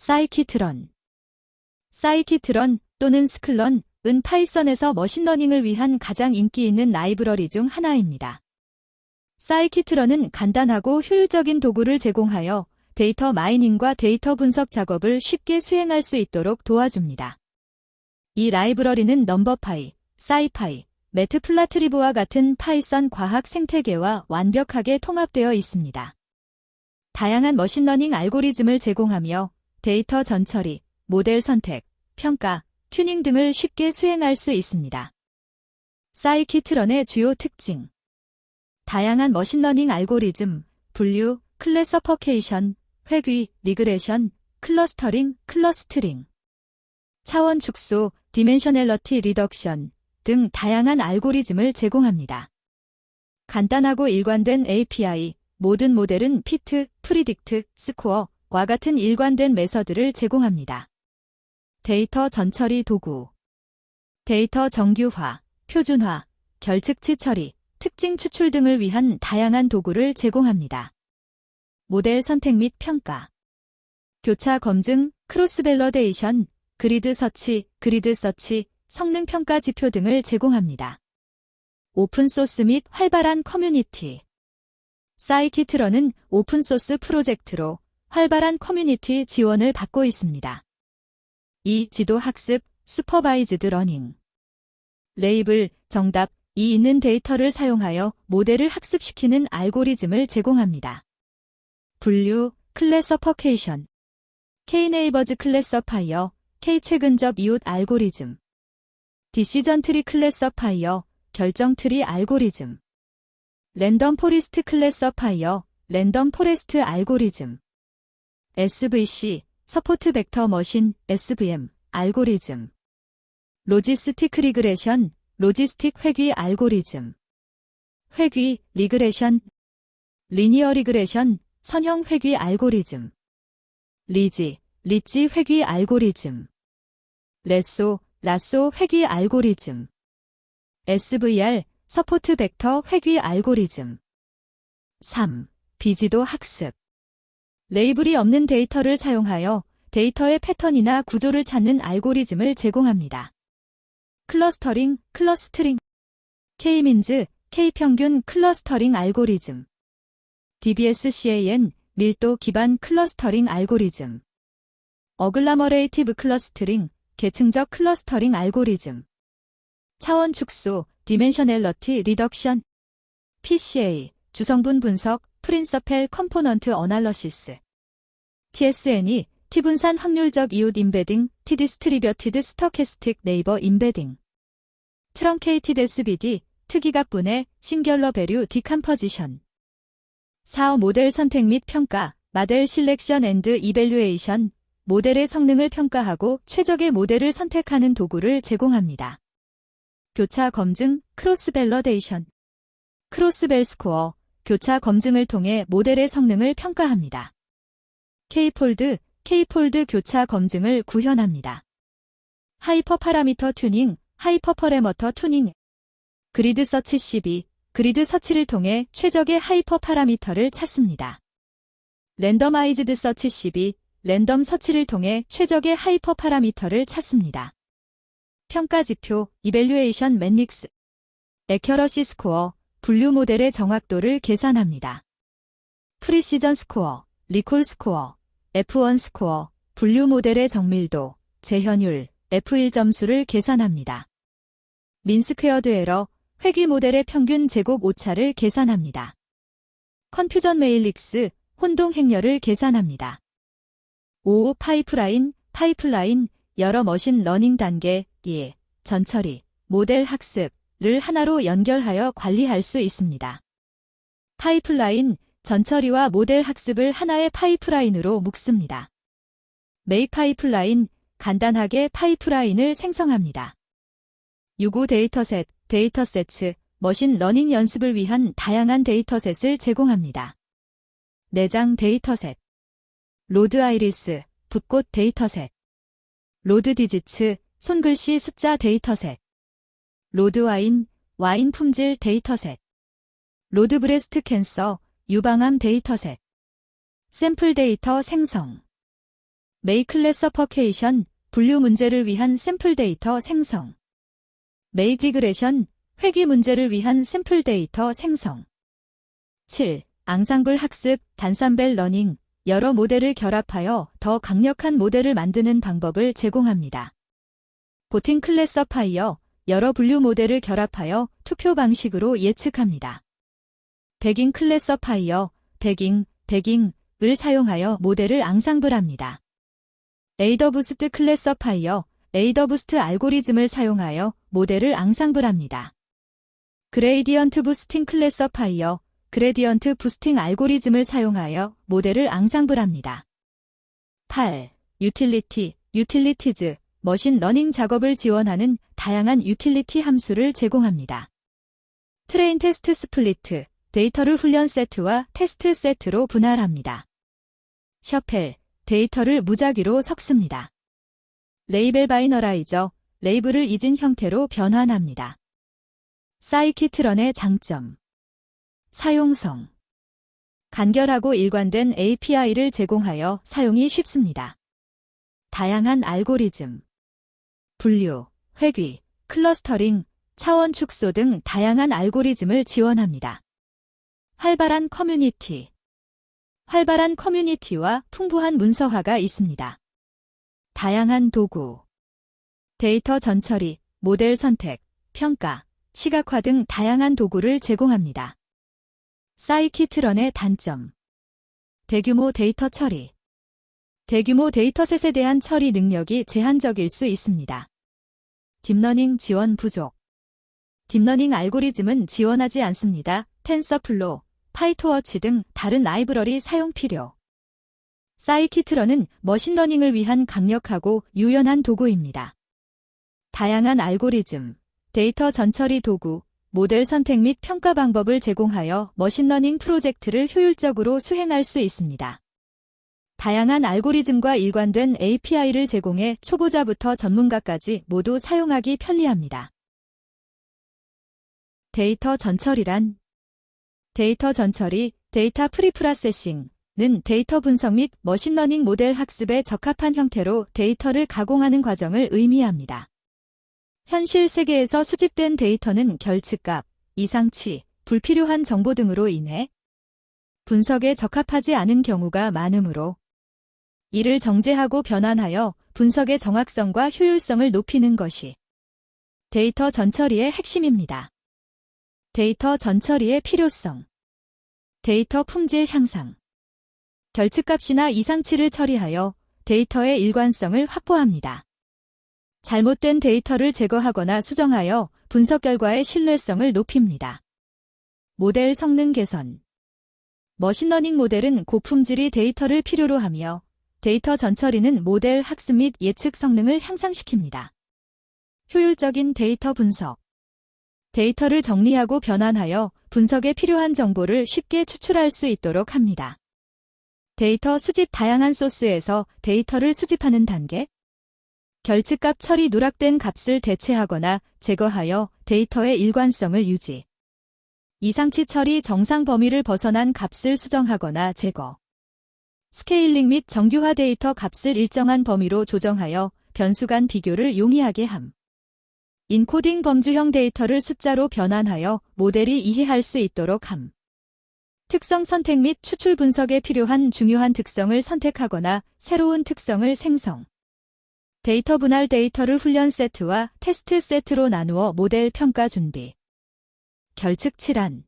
사이키트런. 사이키트런 또는 스클런은 파이썬에서 머신러닝을 위한 가장 인기 있는 라이브러리 중 하나입니다. 사이키트런은 간단하고 효율적인 도구를 제공하여 데이터 마이닝과 데이터 분석 작업을 쉽게 수행할 수 있도록 도와줍니다. 이 라이브러리는 넘버파이, 사이파이, 매트플라트리브와 같은 파이썬 과학 생태계와 완벽하게 통합되어 있습니다. 다양한 머신러닝 알고리즘을 제공하며 데이터 전처리, 모델 선택, 평가, 튜닝 등을 쉽게 수행할 수 있습니다. 사이키트런의 주요 특징. 다양한 머신러닝 알고리즘, 분류, 클래서퍼케이션, 회귀, 리그레션, 클러스터링, 클러스트링, 차원 축소, 디멘셔널러티 리덕션 등 다양한 알고리즘을 제공합니다. 간단하고 일관된 API, 모든 모델은 피트, 프리딕트, 스코어와 같은 일관된 메서드를 제공합니다. 데이터 전처리 도구. 데이터 정규화, 표준화, 결측치 처리, 특징 추출 등을 위한 다양한 도구를 제공합니다. 모델 선택 및 평가. 교차 검증, 크로스 밸러데이션, 그리드 서치, 성능 평가 지표 등을 제공합니다. 오픈소스 및 활발한 커뮤니티. 사이키트런은 오픈소스 프로젝트로 활발한 커뮤니티 지원을 받고 있습니다. 이 지도 학습, 슈퍼바이즈드 러닝. 레이블, 정답이 있는 데이터를 사용하여 모델을 학습시키는 알고리즘을 제공합니다. 분류, 클래서퍼케이션. K-네이버즈 클래서파이어, K-최근접 이웃 알고리즘. 디시전 트리 클래서파이어, 결정 트리 알고리즘. 랜덤 포리스트 클래서파이어, 랜덤 포레스트 알고리즘. SVC, 서포트 벡터 머신, SVM, 알고리즘. 로지스틱 리그레션, 로지스틱 회귀 알고리즘. 회귀, 리그레션. 리니어 리그레션, 선형 회귀 알고리즘. 리지 회귀 알고리즘. 라쏘 회귀 알고리즘. SVR, 서포트 벡터 회귀 알고리즘. 3. 비지도 학습. 레이블이 없는 데이터를 사용하여 데이터의 패턴이나 구조를 찾는 알고리즘을 제공합니다. 클러스터링, 클러스트링. K-민즈, K-평균 클러스터링 알고리즘. DBSCAN, 밀도 기반 클러스터링 알고리즘. 어글라머레이티브 클러스터링, 계층적 클러스터링 알고리즘. 차원 축소, 디멘셔널러티 리덕션. PCA, 주성분 분석, 프린서펠 컴포넌트 어널러시스. TSN이, T분산 확률적 이웃 임베딩, T디스트리뷰티드 스토캐스틱 네이버 임베딩. 트렁케이티드 SVD, 특이각분해, 싱귤러 배류 디컴포지션. 4. 모델 선택 및 평가, 모델 실렉션 앤드 이밸류에이션, 모델의 성능을 평가하고 최적의 모델을 선택하는 도구를 제공합니다. 교차 검증, 크로스 밸러데이션. 크로스벨 스코어, 교차 검증을 통해 모델의 성능을 평가합니다. K폴드 교차 검증을 구현합니다. 하이퍼 파라미터 튜닝, 하이퍼 퍼레머터 튜닝. 그리드 서치 CB, 그리드 서치를 통해 최적의 하이퍼 파라미터를 찾습니다. 랜더마이즈드 서치 CB, 랜덤 서치를 통해 최적의 하이퍼 파라미터를 찾습니다. 평가 지표, 이밸류에이션 매닉스. 애큐러시 스코어, 분류 모델의 정확도를 계산합니다. 프리시전 스코어, 리콜 스코어, F1 스코어, 분류 모델의 정밀도, 재현율, F1 점수를 계산합니다. 민스퀘어드 에러, 회귀 모델의 평균 제곱 오차를 계산합니다. 컨퓨전 메일릭스, 혼동 행렬을 계산합니다. 5. 파이프라인, 여러 머신 러닝 단계, 전처리, 모델 학습을 하나로 연결하여 관리할 수 있습니다. 파이프라인, 전처리와 모델 학습을 하나의 파이프라인으로 묶습니다. 메이크 파이프라인, 간단하게 파이프라인을 생성합니다. 유구 데이터셋, 머신 러닝 연습을 위한 다양한 데이터셋을 제공합니다. 내장 데이터셋. 로드 아이리스, 붓꽃 데이터셋. 로드 디지츠, 손글씨 숫자 데이터셋. 로드 와인 품질 데이터셋. 로드 브레스트 캔서, 유방암 데이터셋. 샘플 데이터 생성. 메이 클래서퍼케이션, 분류 문제를 위한 샘플 데이터 생성. 메이 리그레션, 회귀 문제를 위한 샘플 데이터 생성. 7. 앙상블 학습, 단산벨 러닝, 여러 모델을 결합하여 더 강력한 모델을 만드는 방법을 제공합니다. 보팅 클래서파이어, 여러 분류 모델을 결합하여 투표 방식으로 예측합니다. 베깅 클래서파이어, 베깅을 사용하여 모델을 앙상블합니다. 에이더부스트 클래서파이어, 에이더부스트 알고리즘을 사용하여 모델을 앙상블합니다. 그레이디언트 부스팅 클래서파이어, 그레디언트 부스팅 알고리즘을 사용하여 모델을 앙상블합니다. 8. 유틸리티즈, 머신 러닝 작업을 지원하는 다양한 유틸리티 함수를 제공합니다. 트레인 테스트 스플리트, 데이터를 훈련 세트와 테스트 세트로 분할합니다. 셔펠, 데이터를 무작위로 섞습니다. 레이벨 바이너라이저, 레이블을 잊은 형태로 변환합니다. 사이키트런의 장점. 사용성. 간결하고 일관된 API를 제공하여 사용이 쉽습니다. 다양한 알고리즘. 분류, 회귀, 클러스터링, 차원 축소 등 다양한 알고리즘을 지원합니다. 활발한 커뮤니티. 활발한 커뮤니티와 풍부한 문서화가 있습니다. 다양한 도구. 데이터 전처리, 모델 선택, 평가, 시각화 등 다양한 도구를 제공합니다. 사이키트런의 단점. 대규모 데이터 처리. 대규모 데이터셋에 대한 처리 능력이 제한적일 수 있습니다. 딥러닝 지원 부족. 딥러닝 알고리즘은 지원하지 않습니다. 텐서플로, 파이토워치 등 다른 라이브러리 사용 필요. 사이키트런은 머신러닝을 위한 강력하고 유연한 도구입니다. 다양한 알고리즘, 데이터 전처리 도구, 모델 선택 및 평가 방법을 제공하여 머신러닝 프로젝트를 효율적으로 수행할 수 있습니다. 다양한 알고리즘과 일관된 API를 제공해 초보자부터 전문가까지 모두 사용하기 편리합니다. 데이터 전처리란 데이터 전처리, 데이터 프리프로세싱은 데이터 분석 및 머신러닝 모델 학습에 적합한 형태로 데이터를 가공하는 과정을 의미합니다. 현실 세계에서 수집된 데이터는 결측값, 이상치, 불필요한 정보 등으로 인해 분석에 적합하지 않은 경우가 많으므로 이를 정제하고 변환하여 분석의 정확성과 효율성을 높이는 것이 데이터 전처리의 핵심입니다. 데이터 전처리의 필요성. 데이터 품질 향상. 결측값이나 이상치를 처리하여 데이터의 일관성을 확보합니다. 잘못된 데이터를 제거하거나 수정하여 분석 결과의 신뢰성을 높입니다. 모델 성능 개선. 머신러닝 모델은 고품질의 데이터를 필요로 하며 데이터 전처리는 모델 학습 및 예측 성능을 향상시킵니다. 효율적인 데이터 분석. 데이터를 정리하고 변환하여 분석에 필요한 정보를 쉽게 추출할 수 있도록 합니다. 데이터 수집. 다양한 소스에서 데이터를 수집하는 단계. 결측값 처리. 누락된 값을 대체하거나 제거하여 데이터의 일관성을 유지. 이상치 처리. 정상 범위를 벗어난 값을 수정하거나 제거. 스케일링 및 정규화. 데이터 값을 일정한 범위로 조정하여 변수 간 비교를 용이하게 함. 인코딩. 범주형 데이터를 숫자로 변환하여 모델이 이해할 수 있도록 함. 특성 선택 및 추출. 분석에 필요한 중요한 특성을 선택하거나 새로운 특성을 생성. 데이터 분할. 데이터를 훈련 세트와 테스트 세트로 나누어 모델 평가 준비. 결측치란.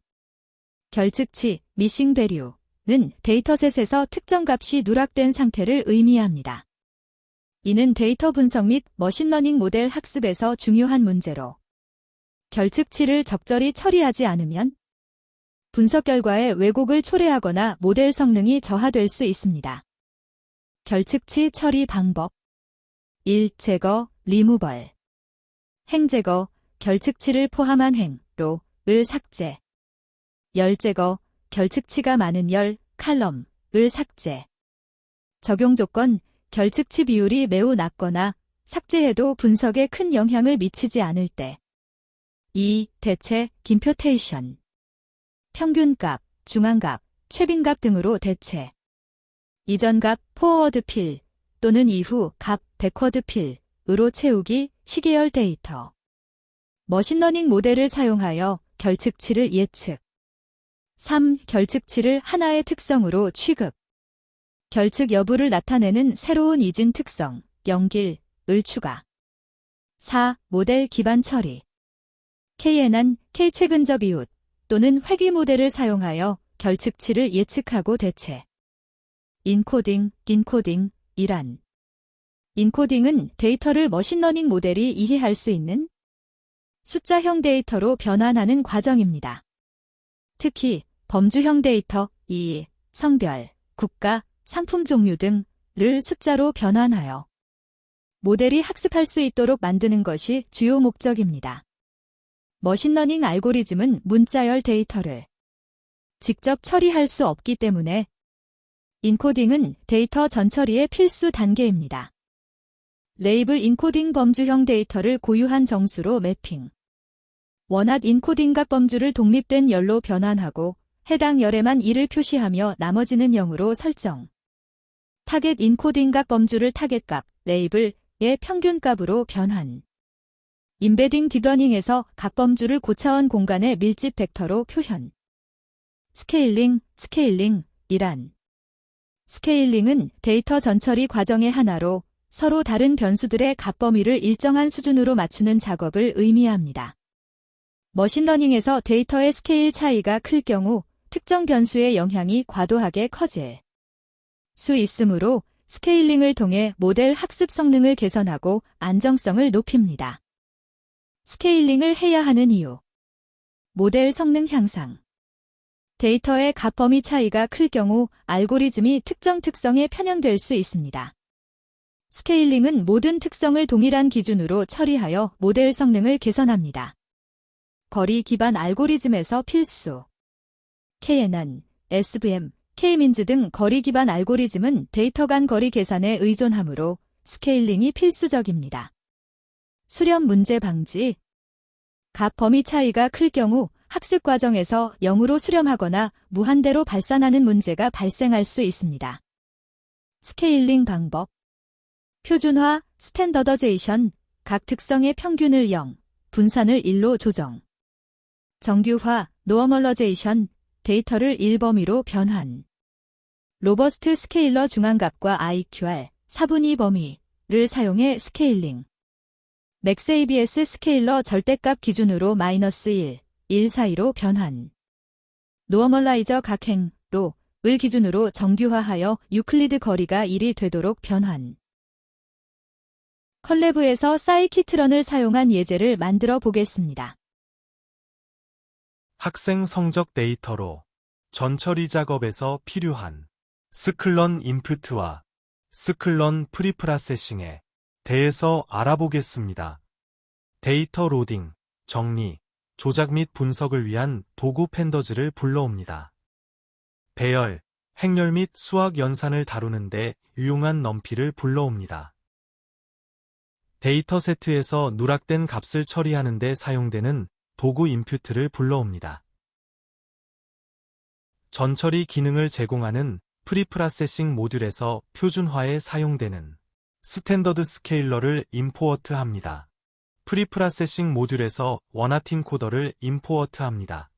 결측치, 미싱 배류는 데이터셋에서 특정 값이 누락된 상태를 의미합니다. 이는 데이터 분석 및 머신러닝 모델 학습에서 중요한 문제로 결측치를 적절히 처리하지 않으면 분석 결과에 왜곡을 초래하거나 모델 성능이 저하될 수 있습니다. 결측치 처리 방법. 1. 제거, 리무벌. 행 제거, 결측치를 포함한 행로를 삭제. 열 제거, 결측치가 많은 열, 칼럼을 삭제. 적용 조건, 결측치 비율이 매우 낮거나 삭제해도 분석에 큰 영향을 미치지 않을 때. 2. 대체, 김표테이션. 평균값, 중앙값, 최빈값 등으로 대체. 이전값, 포워드 필 또는 이후 값 백워드 필으로 채우기 시계열 데이터. 머신러닝 모델을 사용하여 결측치를 예측. 3. 결측치를 하나의 특성으로 취급. 결측 여부를 나타내는 새로운 이진 특성, 연길을 추가. 4. 모델 기반 처리. KNN, K최근접 이웃 또는 회귀 모델을 사용하여 결측치를 예측하고 대체. 인코딩, 이란. 인코딩은 데이터를 머신러닝 모델이 이해할 수 있는 숫자형 데이터로 변환하는 과정입니다. 특히 범주형 데이터, 성별, 국가, 상품 종류 등을 숫자로 변환하여 모델이 학습할 수 있도록 만드는 것이 주요 목적입니다. 머신러닝 알고리즘은 문자열 데이터를 직접 처리할 수 없기 때문에 인코딩은 데이터 전처리의 필수 단계입니다. 레이블 인코딩 범주형 데이터를 고유한 정수로 매핑. 원핫 인코딩각 범주를 독립된 열로 변환하고 해당 열에만 1을 표시하며 나머지는 0으로 설정. 타겟 인코딩각 범주를 타겟값, 레이블의 평균값으로 변환. 임베딩 딥러닝에서 각 범주를 고차원 공간의 밀집 벡터로 표현. 스케일링, 이란. 스케일링은 데이터 전처리 과정의 하나로 서로 다른 변수들의 값 범위를 일정한 수준으로 맞추는 작업을 의미합니다. 머신러닝에서 데이터의 스케일 차이가 클 경우 특정 변수의 영향이 과도하게 커질 수 있으므로 스케일링을 통해 모델 학습 성능을 개선하고 안정성을 높입니다. 스케일링을 해야 하는 이유. 모델 성능 향상. 데이터의 값 범위 차이가 클 경우 알고리즘이 특정 특성에 편향될 수 있습니다. 스케일링은 모든 특성을 동일한 기준으로 처리하여 모델 성능을 개선합니다. 거리 기반 알고리즘에서 필수. KNN, SVM, K-민즈 등 거리 기반 알고리즘은 데이터 간 거리 계산에 의존하므로 스케일링이 필수적입니다. 수렴 문제 방지. 값 범위 차이가 클 경우 학습 과정에서 0으로 수렴하거나 무한대로 발산하는 문제가 발생할 수 있습니다. 스케일링 방법. 표준화, 스탠더더제이션, 각 특성의 평균을 0, 분산을 1로 조정. 정규화, 노어멀러제이션, 데이터를 1범위로 변환. 로버스트 스케일러 중앙값과 IQR, 4분의 2 범위를 사용해 스케일링. 맥스 ABS 스케일러 절대값 기준으로 -1, 1 사이로 변환. 노어멀라이저 각행로 을 기준으로 정규화하여 유클리드 거리가 1이 되도록 변환. 컬래브에서 사이키트런을 사용한 예제를 만들어 보겠습니다. 학생 성적 데이터로 전처리 작업에서 필요한 스클런 인풋과 스클런 프리프로세싱에 대해서 알아보겠습니다. 데이터 로딩, 정리, 조작 및 분석을 위한 도구 팬더즈를 불러옵니다. 배열, 행렬 및 수학 연산을 다루는 데 유용한 넘피를 불러옵니다. 데이터 세트에서 누락된 값을 처리하는 데 사용되는 도구 인풋을 불러옵니다. 전처리 기능을 제공하는 프리프로세싱 모듈에서 표준화에 사용되는 스탠더드 스케일러를 임포어트합니다. 프리프로세싱 모듈에서 원핫 인코더를 임포어트합니다.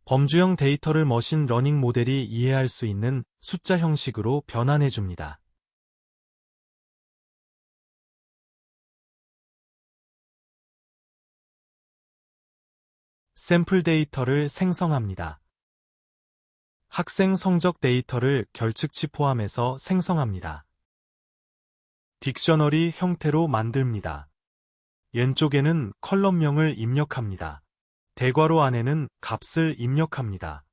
범주형 데이터를 머신 러닝 모델이 이해할 수 있는 숫자 형식으로 변환해줍니다. 샘플 데이터를 생성합니다. 학생 성적 데이터를 결측치 포함해서 생성합니다. 딕셔너리 형태로 만듭니다. 왼쪽에는 컬럼명을 입력합니다. 대괄호 안에는 값을 입력합니다.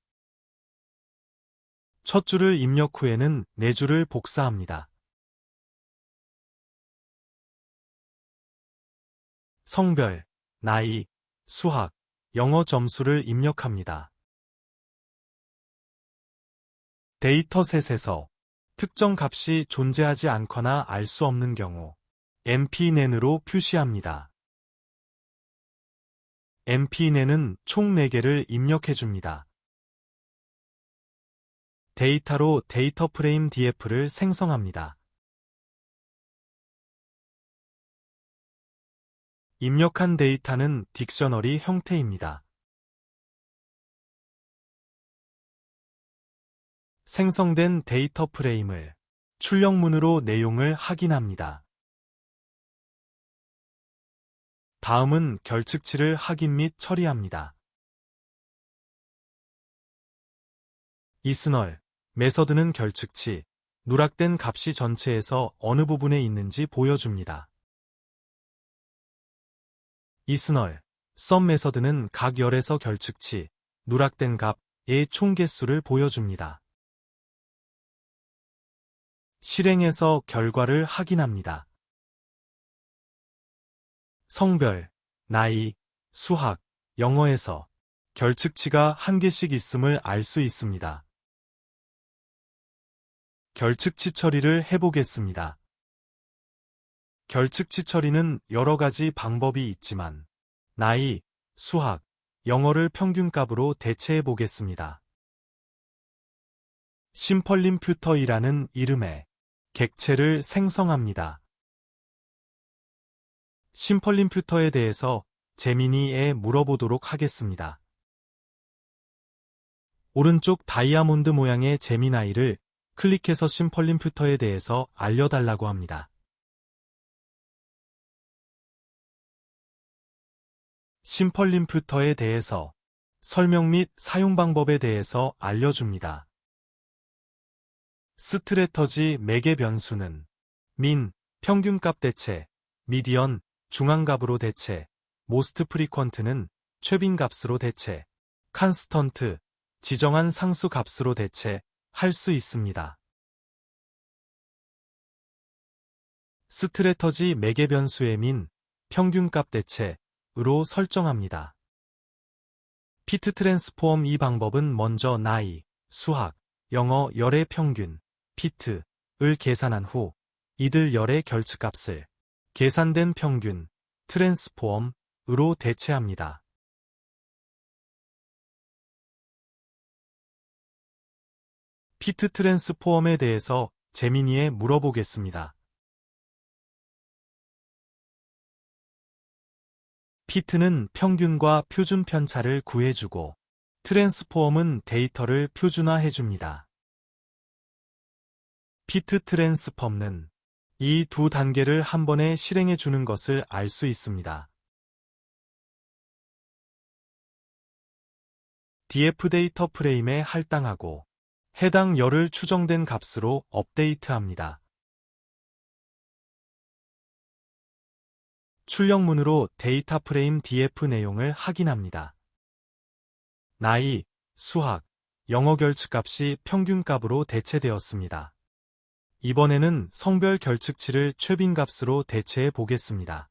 첫 줄을 입력 후에는 네 줄을 복사합니다. 성별, 나이, 수학, 영어 점수를 입력합니다. 데이터셋에서 특정 값이 존재하지 않거나 알 수 없는 경우 npn으로 표시합니다. npn은 총 4개를 입력해줍니다. 데이터로 데이터 프레임 df를 생성합니다. 입력한 데이터는 딕셔너리 형태입니다. 생성된 데이터 프레임을 출력문으로 내용을 확인합니다. 다음은 결측치를 확인 및 처리합니다. 이스널 메서드는 결측치, 누락된 값이 전체에서 어느 부분에 있는지 보여줍니다. 이스널 썸 메서드는 각 열에서 결측치, 누락된 값의 총 개수를 보여줍니다. 실행해서 결과를 확인합니다. 성별, 나이, 수학, 영어에서 결측치가 한 개씩 있음을 알 수 있습니다. 결측치 처리를 해보겠습니다. 결측치 처리는 여러 가지 방법이 있지만 나이, 수학, 영어를 평균값으로 대체해 보겠습니다. 심펄림퓨터이라는 이름의 객체를 생성합니다. 심펄림퓨터에 대해서 제미니에 물어보도록 하겠습니다. 오른쪽 다이아몬드 모양의 제미나이를 클릭해서 심펄림퓨터에 대해서 알려달라고 합니다. 심펄림퓨터에 대해서 설명 및 사용 방법에 대해서 알려줍니다. 스트래터지 매개 변수는 민, 평균값 대체, 미디언, 중앙값으로 대체, 모스트 프리퀀트는 최빈값으로 대체, 칸스턴트, 지정한 상수 값으로 대체할 수 있습니다. 스트래터지 매개 변수의 민, 평균값 대체으로 설정합니다. 피트 트랜스폼 이 방법은 먼저 나이, 수학, 영어 열의 평균, 피트를 계산한 후 이들 열의 결측값을 계산된 평균, 트랜스폼으로 대체합니다. 피트 트랜스폼에 대해서 제미니에 물어보겠습니다. 피트는 평균과 표준 편차를 구해주고 트랜스폼은 데이터를 표준화해줍니다. 피트 트랜스폼은 이 두 단계를 한 번에 실행해주는 것을 알 수 있습니다. DF 데이터 프레임에 할당하고 해당 열을 추정된 값으로 업데이트합니다. 출력문으로 데이터 프레임 DF 내용을 확인합니다. 나이, 수학, 영어 결측값이 평균값으로 대체되었습니다. 이번에는 성별 결측치를 최빈값으로 대체해 보겠습니다.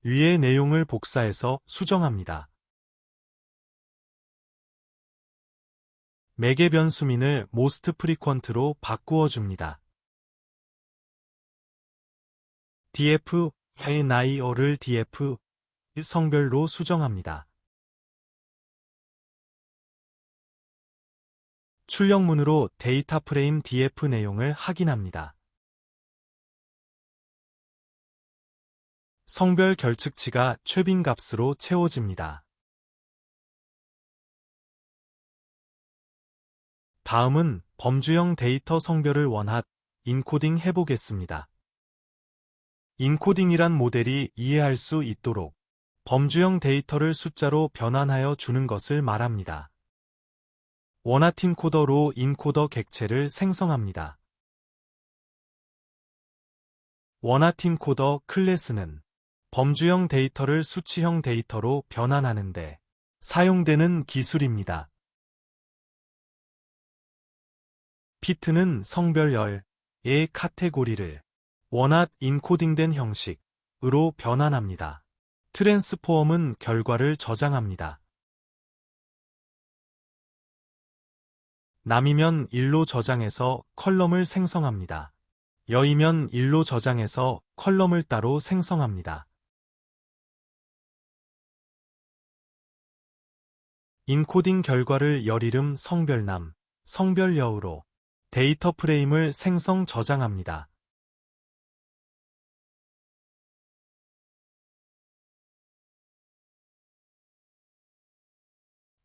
위의 내용을 복사해서 수정합니다. 매개 변수민을 모스트 프리퀀트로 바꾸어 줍니다. df의 나이어를 df 성별로 수정합니다. 출력문으로 데이터 프레임 df 내용을 확인합니다. 성별 결측치가 최빈값으로 채워집니다. 다음은 범주형 데이터 성별을 원핫 인코딩 해보겠습니다. 인코딩이란 모델이 이해할 수 있도록 범주형 데이터를 숫자로 변환하여 주는 것을 말합니다. 원핫 인코더로 인코더 객체를 생성합니다. 원핫 인코더 클래스는 범주형 데이터를 수치형 데이터로 변환하는데 사용되는 기술입니다. 피트는 성별열의 카테고리를 원핫 인코딩된 형식으로 변환합니다. 트랜스폼은 결과를 저장합니다. 남이면 1로 저장해서 컬럼을 생성합니다. 여이면 1로 저장해서 컬럼을 따로 생성합니다. 인코딩 결과를 열 이름 성별남, 성별여우로 데이터 프레임을 생성 저장합니다.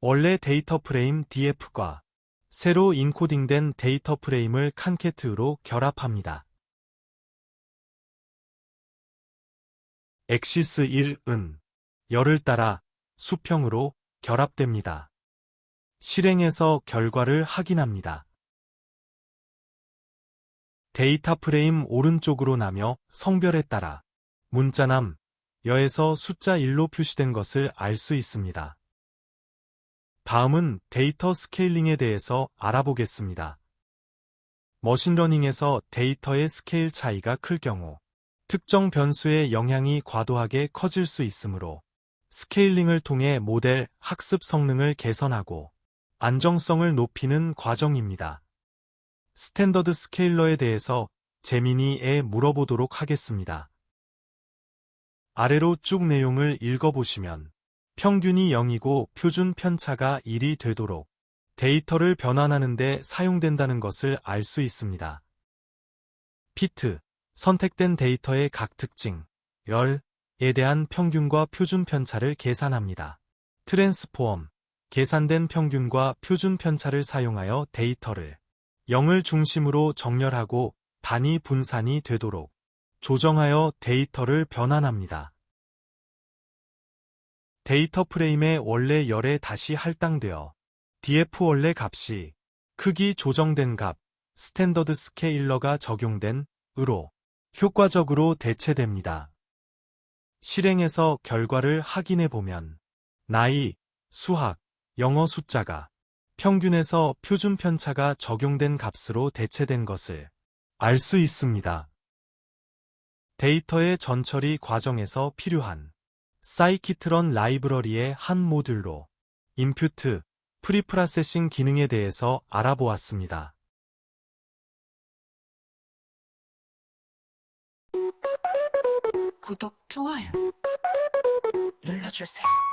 원래 데이터 프레임 DF과 새로 인코딩된 데이터 프레임을 칸캐트로 결합합니다. 엑시스 1은 열을 따라 수평으로 결합됩니다. 실행해서 결과를 확인합니다. 데이터 프레임 오른쪽으로 나며 성별에 따라 문자남, 여에서 숫자 1로 표시된 것을 알 수 있습니다. 다음은 데이터 스케일링에 대해서 알아보겠습니다. 머신러닝에서 데이터의 스케일 차이가 클 경우 특정 변수의 영향이 과도하게 커질 수 있으므로 스케일링을 통해 모델 학습 성능을 개선하고 안정성을 높이는 과정입니다. 스탠더드 스케일러에 대해서 재민이에 물어보도록 하겠습니다. 아래로 쭉 내용을 읽어보시면 평균이 0이고 표준 편차가 1이 되도록 데이터를 변환하는 데 사용된다는 것을 알 수 있습니다. 피트, 선택된 데이터의 각 특징, 열에 대한 평균과 표준 편차를 계산합니다. 트랜스포엄, 계산된 평균과 표준 편차를 사용하여 데이터를 0을 중심으로 정렬하고 단위 분산이 되도록 조정하여 데이터를 변환합니다. 데이터 프레임의 원래 열에 다시 할당되어 DF 원래 값이 크기 조정된 값, 스탠더드 스케일러가 적용된 으로 효과적으로 대체됩니다. 실행해서 결과를 확인해 보면 나이, 수학, 영어 숫자가 평균에서 표준 편차가 적용된 값으로 대체된 것을 알 수 있습니다. 데이터의 전처리 과정에서 필요한 사이키트런 라이브러리의 한 모듈로 임퓨트, 프리프로세싱 기능에 대해서 알아보았습니다. 구독, 좋아요 눌러주세요.